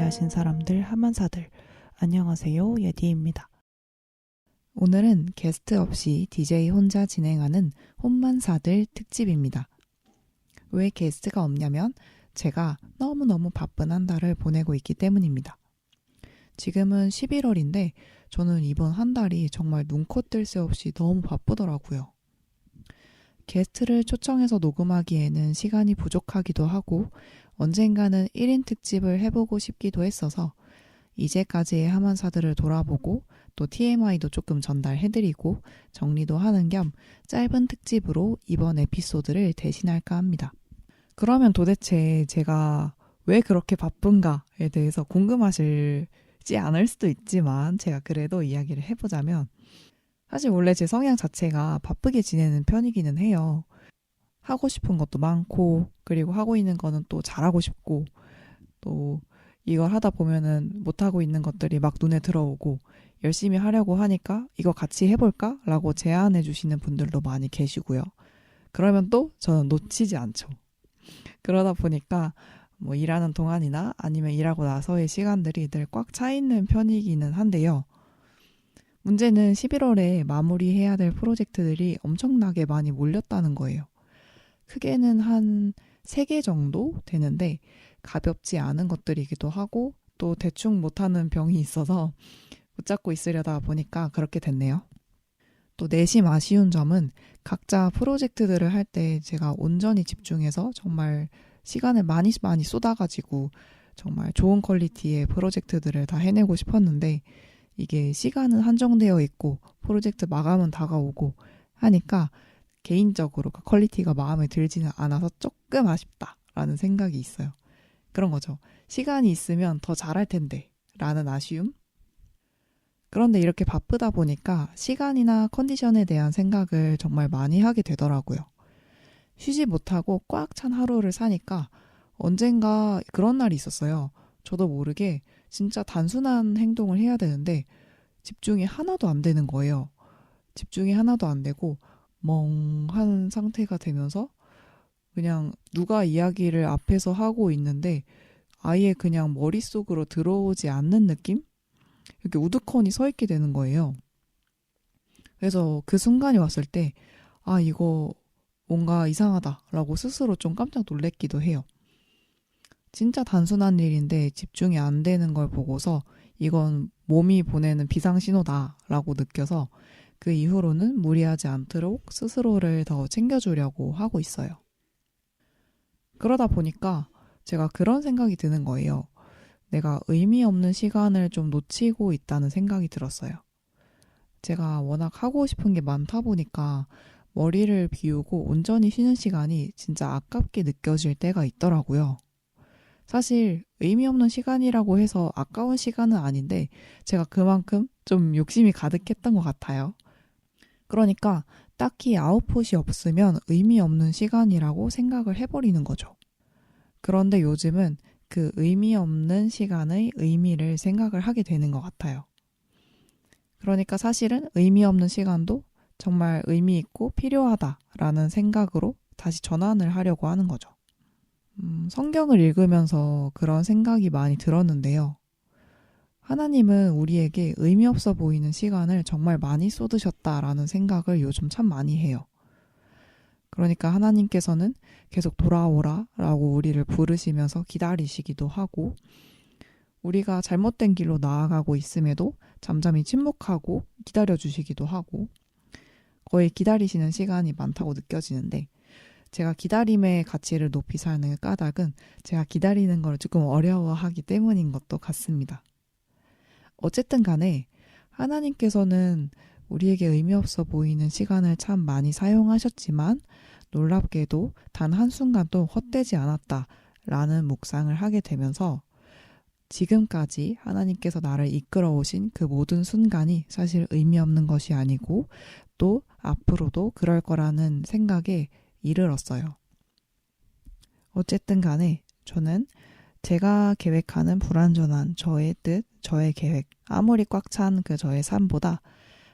위대하신 사람들, 하만사들. 안녕하세요, 예디입니다. 오늘은 게스트 없이 DJ 혼자 진행하는 혼만사들 특집입니다. 왜 게스트가 없냐면 제가 너무너무 바쁜 한 달을 보내고 있기 때문입니다. 지금은 11월인데 저는 이번 한 달이 정말 눈코 뜰 새 없이 너무 바쁘더라고요. 게스트를 초청해서 녹음하기에는 시간이 부족하기도 하고 언젠가는 1인 특집을 해보고 싶기도 했어서 이제까지의 하만사들을 돌아보고 또 TMI도 조금 전달해드리고 정리도 하는 겸 짧은 특집으로 이번 에피소드를 대신할까 합니다. 그러면 도대체 제가 왜 그렇게 바쁜가에 대해서 궁금하실지 않을 수도 있지만 제가 그래도 이야기를 해보자면 사실 원래 제 성향 자체가 바쁘게 지내는 편이기는 해요. 하고 싶은 것도 많고 그리고 하고 있는 거는 또 잘하고 싶고 또 이걸 하다 보면은 못하고 있는 것들이 막 눈에 들어오고 열심히 하려고 하니까 이거 같이 해볼까? 라고 제안해 주시는 분들도 많이 계시고요. 그러면 또 저는 놓치지 않죠. 그러다 보니까 뭐 일하는 동안이나 아니면 일하고 나서의 시간들이 늘 꽉 차 있는 편이기는 한데요. 문제는 11월에 마무리해야 될 프로젝트들이 엄청나게 많이 몰렸다는 거예요. 크게는 한 3개 정도 되는데 가볍지 않은 것들이기도 하고 또 대충 못하는 병이 있어서 붙잡고 있으려다 보니까 그렇게 됐네요. 또 내심 아쉬운 점은 각자 프로젝트들을 할 때 제가 온전히 집중해서 정말 시간을 많이 쏟아가지고 정말 좋은 퀄리티의 프로젝트들을 다 해내고 싶었는데 이게 시간은 한정되어 있고 프로젝트 마감은 다가오고 하니까 개인적으로 그 퀄리티가 마음에 들지는 않아서 조금 아쉽다라는 생각이 있어요. 그런 거죠. 시간이 있으면 더 잘할 텐데 라는 아쉬움? 그런데 이렇게 바쁘다 보니까 시간이나 컨디션에 대한 생각을 정말 많이 하게 되더라고요. 쉬지 못하고 꽉 찬 하루를 사니까 언젠가 그런 날이 있었어요. 저도 모르게 진짜 단순한 행동을 해야 되는데 집중이 하나도 안 되는 거예요. 집중이 하나도 안 되고 멍한 상태가 되면서 그냥 누가 이야기를 앞에서 하고 있는데 아예 그냥 머릿속으로 들어오지 않는 느낌? 이렇게 우두커니 서 있게 되는 거예요. 그래서 그 순간이 왔을 때 아, 이거 뭔가 이상하다라고 스스로 좀 깜짝 놀랐기도 해요. 진짜 단순한 일인데 집중이 안 되는 걸 보고서 이건 몸이 보내는 비상신호다라고 느껴서 그 이후로는 무리하지 않도록 스스로를 더 챙겨주려고 하고 있어요. 그러다 보니까 제가 그런 생각이 드는 거예요. 내가 의미 없는 시간을 좀 놓치고 있다는 생각이 들었어요. 제가 워낙 하고 싶은 게 많다 보니까 머리를 비우고 온전히 쉬는 시간이 진짜 아깝게 느껴질 때가 있더라고요. 사실 의미 없는 시간이라고 해서 아까운 시간은 아닌데 제가 그만큼 좀 욕심이 가득했던 것 같아요. 그러니까 딱히 아웃풋이 없으면 의미 없는 시간이라고 생각을 해버리는 거죠. 그런데 요즘은 그 의미 없는 시간의 의미를 생각을 하게 되는 것 같아요. 그러니까 사실은 의미 없는 시간도 정말 의미 있고 필요하다라는 생각으로 다시 전환을 하려고 하는 거죠. 성경을 읽으면서 그런 생각이 많이 들었는데요. 하나님은 우리에게 의미 없어 보이는 시간을 정말 많이 쏟으셨다라는 생각을 요즘 참 많이 해요. 그러니까 하나님께서는 계속 돌아오라 라고 우리를 부르시면서 기다리시기도 하고 우리가 잘못된 길로 나아가고 있음에도 잠잠히 침묵하고 기다려주시기도 하고 거의 기다리시는 시간이 많다고 느껴지는데 제가 기다림의 가치를 높이 사는 까닭은 제가 기다리는 걸 조금 어려워하기 때문인 것도 같습니다. 어쨌든 간에 하나님께서는 우리에게 의미 없어 보이는 시간을 참 많이 사용하셨지만 놀랍게도 단 한순간도 헛되지 않았다라는 묵상을 하게 되면서 지금까지 하나님께서 나를 이끌어 오신 그 모든 순간이 사실 의미 없는 것이 아니고 또 앞으로도 그럴 거라는 생각에 이르렀어요. 어쨌든 간에 저는 제가 계획하는 불완전한 저의 뜻, 저의 계획, 아무리 꽉 찬 그 저의 삶보다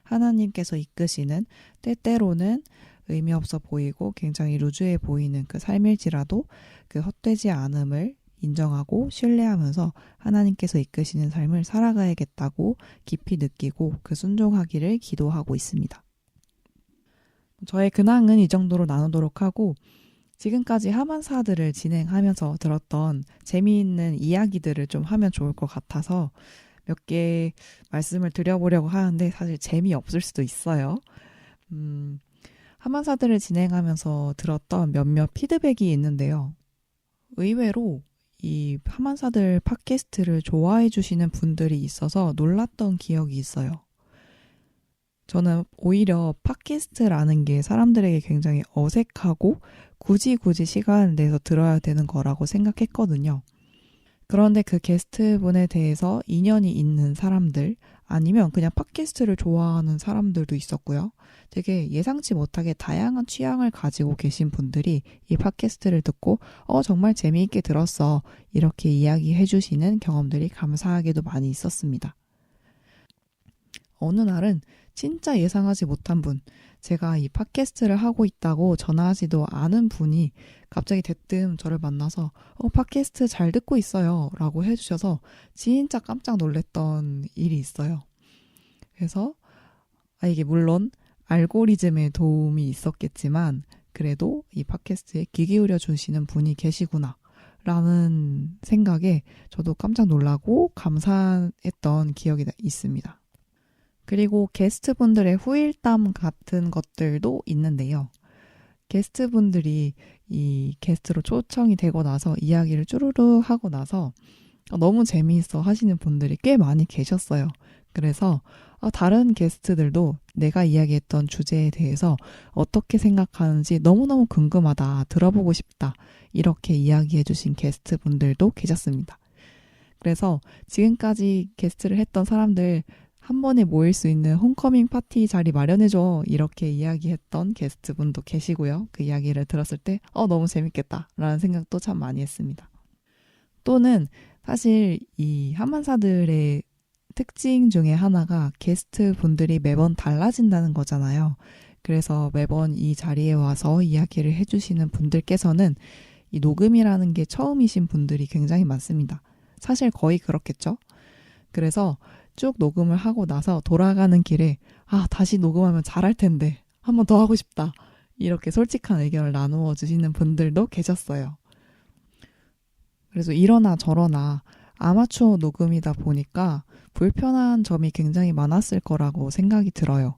하나님께서 이끄시는 때때로는 의미 없어 보이고 굉장히 루즈해 보이는 그 삶일지라도 그 헛되지 않음을 인정하고 신뢰하면서 하나님께서 이끄시는 삶을 살아가야겠다고 깊이 느끼고 그 순종하기를 기도하고 있습니다. 저의 근황은 이 정도로 나누도록 하고 지금까지 하만사들을 진행하면서 들었던 재미있는 이야기들을 좀 하면 좋을 것 같아서 몇 개 말씀을 드려보려고 하는데 사실 재미없을 수도 있어요. 하만사들을 진행하면서 들었던 몇몇 피드백이 있는데요. 의외로 이 하만사들 팟캐스트를 좋아해 주시는 분들이 있어서 놀랐던 기억이 있어요. 저는 오히려 팟캐스트라는 게 사람들에게 굉장히 어색하고 굳이 시간을 내서 들어야 되는 거라고 생각했거든요. 그런데 그 게스트분에 대해서 인연이 있는 사람들 아니면 그냥 팟캐스트를 좋아하는 사람들도 있었고요. 되게 예상치 못하게 다양한 취향을 가지고 계신 분들이 이 팟캐스트를 듣고 정말 재미있게 들었어 이렇게 이야기해 주시는 경험들이 감사하게도 많이 있었습니다. 어느 날은 진짜 예상하지 못한 분, 제가 이 팟캐스트를 하고 있다고 전화하지도 않은 분이 갑자기 대뜸 저를 만나서 팟캐스트 잘 듣고 있어요 라고 해주셔서 진짜 깜짝 놀랐던 일이 있어요. 그래서 이게 물론 알고리즘의 도움이 있었겠지만 그래도 이 팟캐스트에 귀 기울여 주시는 분이 계시구나 라는 생각에 저도 깜짝 놀라고 감사했던 기억이 있습니다. 그리고 게스트분들의 후일담 같은 것들도 있는데요. 게스트분들이 이 게스트로 초청이 되고 나서 이야기를 쭈루루 하고 나서 너무 재미있어 하시는 분들이 꽤 많이 계셨어요. 그래서 다른 게스트들도 내가 이야기했던 주제에 대해서 어떻게 생각하는지 너무너무 궁금하다, 들어보고 싶다 이렇게 이야기해 주신 게스트분들도 계셨습니다. 그래서 지금까지 게스트를 했던 사람들 한 번에 모일 수 있는 홈커밍 파티 자리 마련해줘 이렇게 이야기했던 게스트분도 계시고요. 그 이야기를 들었을 때 너무 재밌겠다 라는 생각도 참 많이 했습니다. 또는 사실 이 하만사들의 특징 중에 하나가 게스트분들이 매번 달라진다는 거잖아요. 그래서 매번 이 자리에 와서 이야기를 해주시는 분들께서는 이 녹음이라는 게 처음이신 분들이 굉장히 많습니다. 사실 거의 그렇겠죠? 그래서 쭉 녹음을 하고 나서 돌아가는 길에 다시 녹음하면 잘할 텐데 한 번 더 하고 싶다 이렇게 솔직한 의견을 나누어 주시는 분들도 계셨어요. 그래서 이러나 저러나 아마추어 녹음이다 보니까 불편한 점이 굉장히 많았을 거라고 생각이 들어요.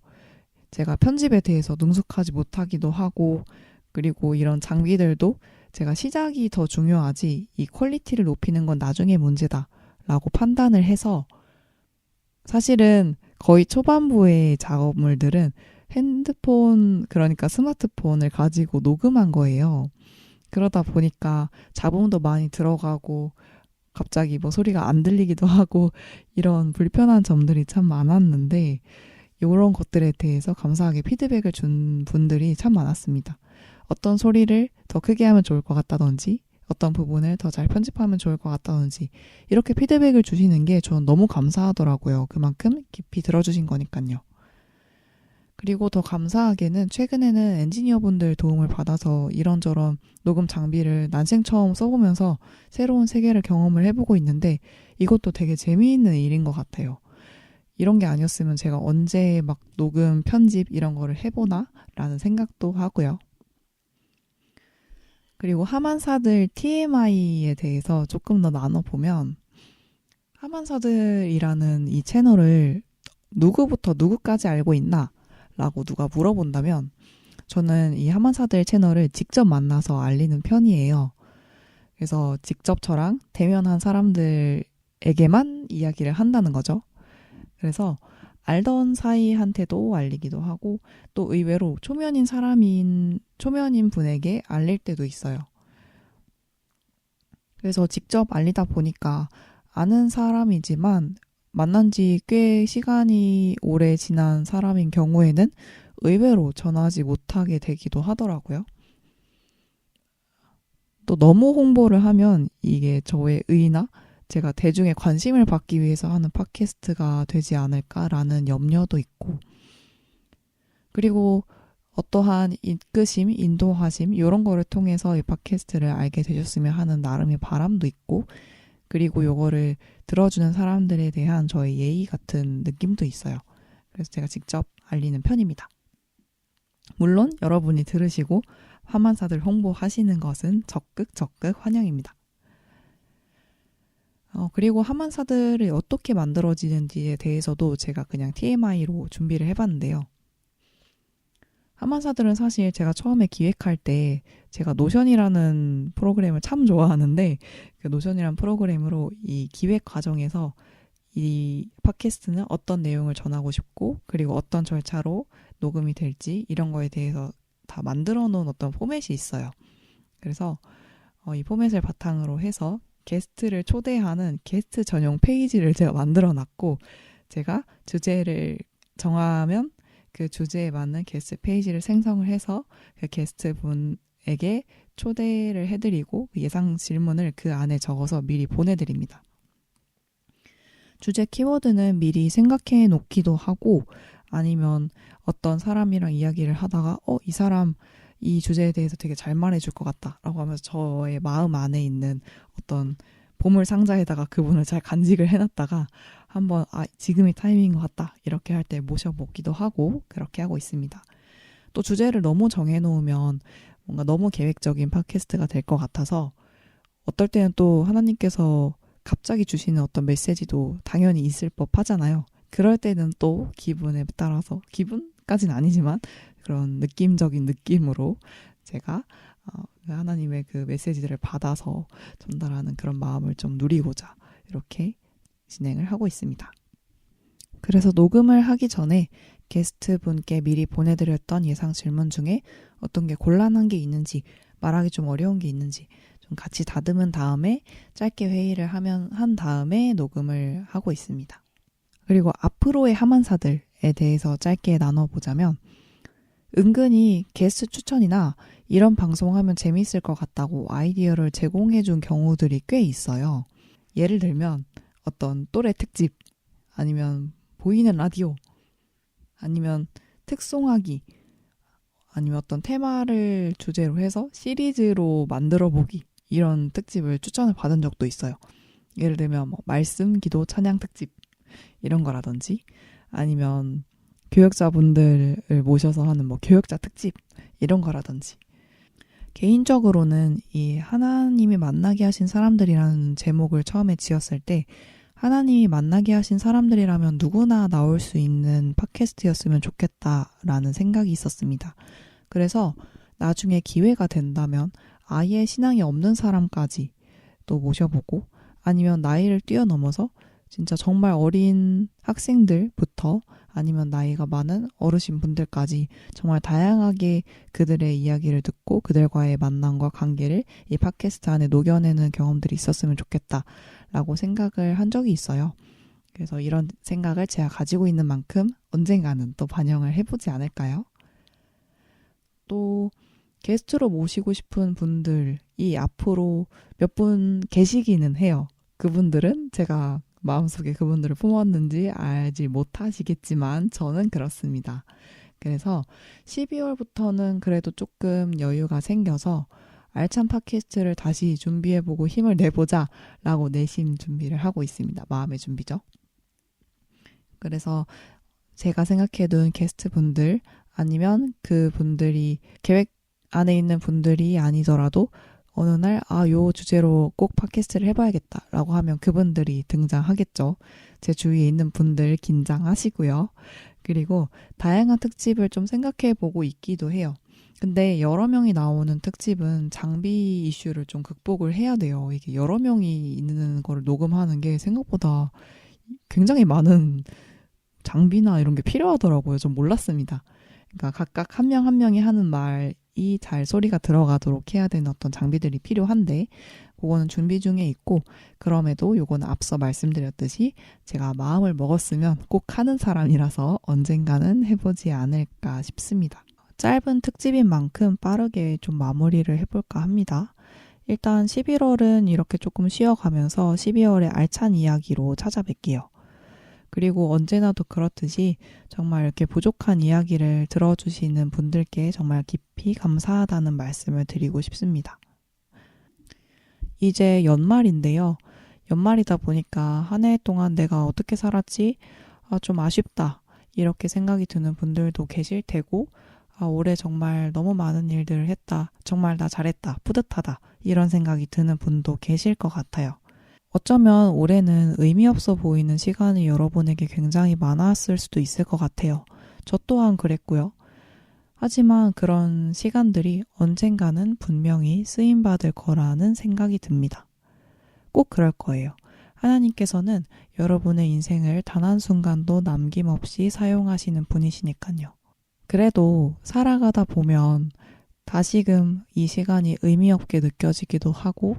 제가 편집에 대해서 능숙하지 못하기도 하고 그리고 이런 장비들도 제가 시작이 더 중요하지 이 퀄리티를 높이는 건 나중에 문제다 라고 판단을 해서 사실은 거의 초반부의 작업물들은 핸드폰, 그러니까 스마트폰을 가지고 녹음한 거예요. 그러다 보니까 잡음도 많이 들어가고 갑자기 소리가 안 들리기도 하고 이런 불편한 점들이 참 많았는데 이런 것들에 대해서 감사하게 피드백을 준 분들이 참 많았습니다. 어떤 소리를 더 크게 하면 좋을 것 같다든지 어떤 부분을 더 잘 편집하면 좋을 것 같다든지 이렇게 피드백을 주시는 게 저는 너무 감사하더라고요. 그만큼 깊이 들어주신 거니까요. 그리고 더 감사하게는 최근에는 엔지니어분들 도움을 받아서 이런저런 녹음 장비를 난생 처음 써보면서 새로운 세계를 경험을 해보고 있는데 이것도 되게 재미있는 일인 것 같아요. 이런 게 아니었으면 제가 언제 막 녹음, 편집 이런 거를 해보나? 라는 생각도 하고요. 그리고 하만사들 TMI에 대해서 조금 더 나눠보면 하만사들이라는 이 채널을 누구부터 누구까지 알고 있나? 라고 누가 물어본다면 저는 이 하만사들 채널을 직접 만나서 알리는 편이에요. 그래서 직접 저랑 대면한 사람들에게만 이야기를 한다는 거죠. 그래서 알던 사이한테도 알리기도 하고 또 의외로 초면인 분에게 알릴 때도 있어요. 그래서 직접 알리다 보니까 아는 사람이지만 만난 지 꽤 시간이 오래 지난 사람인 경우에는 의외로 전하지 못하게 되기도 하더라고요. 또 너무 홍보를 하면 이게 저의 의나 제가 대중의 관심을 받기 위해서 하는 팟캐스트가 되지 않을까라는 염려도 있고 그리고 어떠한 이끄심, 인도하심 이런 거를 통해서 이 팟캐스트를 알게 되셨으면 하는 나름의 바람도 있고 그리고 요거를 들어주는 사람들에 대한 저의 예의 같은 느낌도 있어요. 그래서 제가 직접 알리는 편입니다. 물론 여러분이 들으시고 화만사들 홍보하시는 것은 적극 환영입니다. 그리고 화만사들이 어떻게 만들어지는지에 대해서도 제가 그냥 TMI로 준비를 해봤는데요. 화만사들은 사실 제가 처음에 기획할 때 제가 노션이라는 프로그램을 참 좋아하는데 그 노션이라는 프로그램으로 이 기획 과정에서 이 팟캐스트는 어떤 내용을 전하고 싶고 그리고 어떤 절차로 녹음이 될지 이런 거에 대해서 다 만들어 놓은 어떤 포맷이 있어요. 그래서 이 포맷을 바탕으로 해서 게스트를 초대하는 게스트 전용 페이지를 제가 만들어 놨고 제가 주제를 정하면 그 주제에 맞는 게스트 페이지를 생성을 해서 그 게스트 분에게 초대를 해드리고 예상 질문을 그 안에 적어서 미리 보내드립니다. 주제 키워드는 미리 생각해 놓기도 하고 아니면 어떤 사람이랑 이야기를 하다가 이 사람 이 주제에 대해서 되게 잘 말해줄 것 같다 라고 하면서 저의 마음 안에 있는 어떤 보물 상자에다가 그분을 잘 간직을 해놨다가 한번 지금이 타이밍인 것 같다 이렇게 할 때 모셔보기도 하고 그렇게 하고 있습니다. 또 주제를 너무 정해놓으면 뭔가 너무 계획적인 팟캐스트가 될 것 같아서 어떨 때는 또 하나님께서 갑자기 주시는 어떤 메시지도 당연히 있을 법하잖아요. 그럴 때는 또 기분에 따라서 기분까지는 아니지만 그런 느낌적인 느낌으로 제가 하나님의 그 메시지들을 받아서 전달하는 그런 마음을 좀 누리고자 이렇게 진행을 하고 있습니다. 그래서 녹음을 하기 전에 게스트 분께 미리 보내드렸던 예상 질문 중에 어떤 게 곤란한 게 있는지 말하기 좀 어려운 게 있는지 좀 같이 다듬은 다음에 짧게 회의를 한 다음에 녹음을 하고 있습니다. 그리고 앞으로의 하만사들에 대해서 짧게 나눠보자면 은근히 게스트 추천이나 이런 방송하면 재밌을 것 같다고 아이디어를 제공해준 경우들이 꽤 있어요. 예를 들면 어떤 또래 특집 아니면 보이는 라디오 아니면 특송하기 아니면 어떤 테마를 주제로 해서 시리즈로 만들어보기 이런 특집을 추천을 받은 적도 있어요. 예를 들면 말씀, 기도, 찬양 특집 이런 거라든지 아니면 교역자분들을 모셔서 하는 교역자 특집 이런 거라든지 개인적으로는 이 하나님이 만나게 하신 사람들이라는 제목을 처음에 지었을 때 하나님이 만나게 하신 사람들이라면 누구나 나올 수 있는 팟캐스트였으면 좋겠다라는 생각이 있었습니다. 그래서 나중에 기회가 된다면 아예 신앙이 없는 사람까지 또 모셔보고 아니면 나이를 뛰어넘어서 진짜 정말 어린 학생들부터 아니면 나이가 많은 어르신 분들까지 정말 다양하게 그들의 이야기를 듣고 그들과의 만남과 관계를 이 팟캐스트 안에 녹여내는 경험들이 있었으면 좋겠다라고 생각을 한 적이 있어요. 그래서 이런 생각을 제가 가지고 있는 만큼 언젠가는 또 반영을 해보지 않을까요? 또 게스트로 모시고 싶은 분들이 앞으로 몇 분 계시기는 해요. 그분들은 제가 마음속에 그분들을 품었는지 알지 못하시겠지만 저는 그렇습니다. 그래서 12월부터는 그래도 조금 여유가 생겨서 알찬 팟캐스트를 다시 준비해보고 힘을 내보자 라고 내심 준비를 하고 있습니다. 마음의 준비죠. 그래서 제가 생각해둔 게스트분들 아니면 그분들이 계획 안에 있는 분들이 아니더라도 어느 날 요 주제로 꼭 팟캐스트를 해봐야겠다라고 하면 그분들이 등장하겠죠. 제 주위에 있는 분들 긴장하시고요. 그리고 다양한 특집을 좀 생각해보고 있기도 해요. 근데 여러 명이 나오는 특집은 장비 이슈를 좀 극복을 해야 돼요. 이게 여러 명이 있는 거를 녹음하는 게 생각보다 굉장히 많은 장비나 이런 게 필요하더라고요. 좀 몰랐습니다. 그러니까 각각 한 명 한 명이 하는 말이 잘 소리가 들어가도록 해야 되는 어떤 장비들이 필요한데 그거는 준비 중에 있고 그럼에도 요거는 앞서 말씀드렸듯이 제가 마음을 먹었으면 꼭 하는 사람이라서 언젠가는 해보지 않을까 싶습니다. 짧은 특집인 만큼 빠르게 좀 마무리를 해볼까 합니다. 일단 11월은 이렇게 조금 쉬어가면서 12월에 알찬 이야기로 찾아뵐게요. 그리고 언제나도 그렇듯이 정말 이렇게 부족한 이야기를 들어주시는 분들께 정말 깊이 감사하다는 말씀을 드리고 싶습니다. 이제 연말인데요. 연말이다 보니까 한 해 동안 내가 어떻게 살았지? 좀 아쉽다. 이렇게 생각이 드는 분들도 계실 테고, 올해 정말 너무 많은 일들을 했다. 정말 나 잘했다. 뿌듯하다. 이런 생각이 드는 분도 계실 것 같아요. 어쩌면 올해는 의미 없어 보이는 시간이 여러분에게 굉장히 많았을 수도 있을 것 같아요. 저 또한 그랬고요. 하지만 그런 시간들이 언젠가는 분명히 쓰임받을 거라는 생각이 듭니다. 꼭 그럴 거예요. 하나님께서는 여러분의 인생을 단 한순간도 남김없이 사용하시는 분이시니까요. 그래도 살아가다 보면 다시금 이 시간이 의미 없게 느껴지기도 하고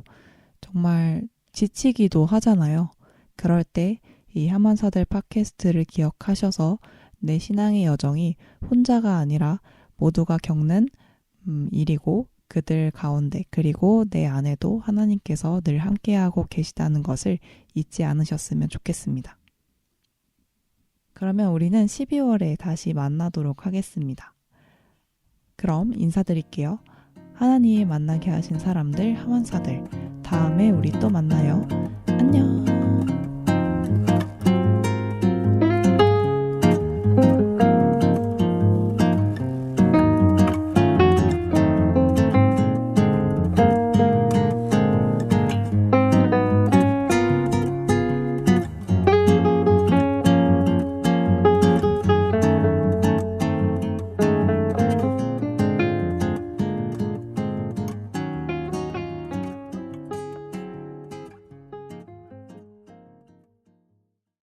정말 지치기도 하잖아요. 그럴 때 이 하만사들 팟캐스트를 기억하셔서 내 신앙의 여정이 혼자가 아니라 모두가 겪는 일이고 그들 가운데 그리고 내 안에도 하나님께서 늘 함께하고 계시다는 것을 잊지 않으셨으면 좋겠습니다. 그러면 우리는 12월에 다시 만나도록 하겠습니다. 그럼 인사드릴게요. 하나님이 만나게 하신 사람들, 하만사들. 다음에 우리 또 만나요. 안녕.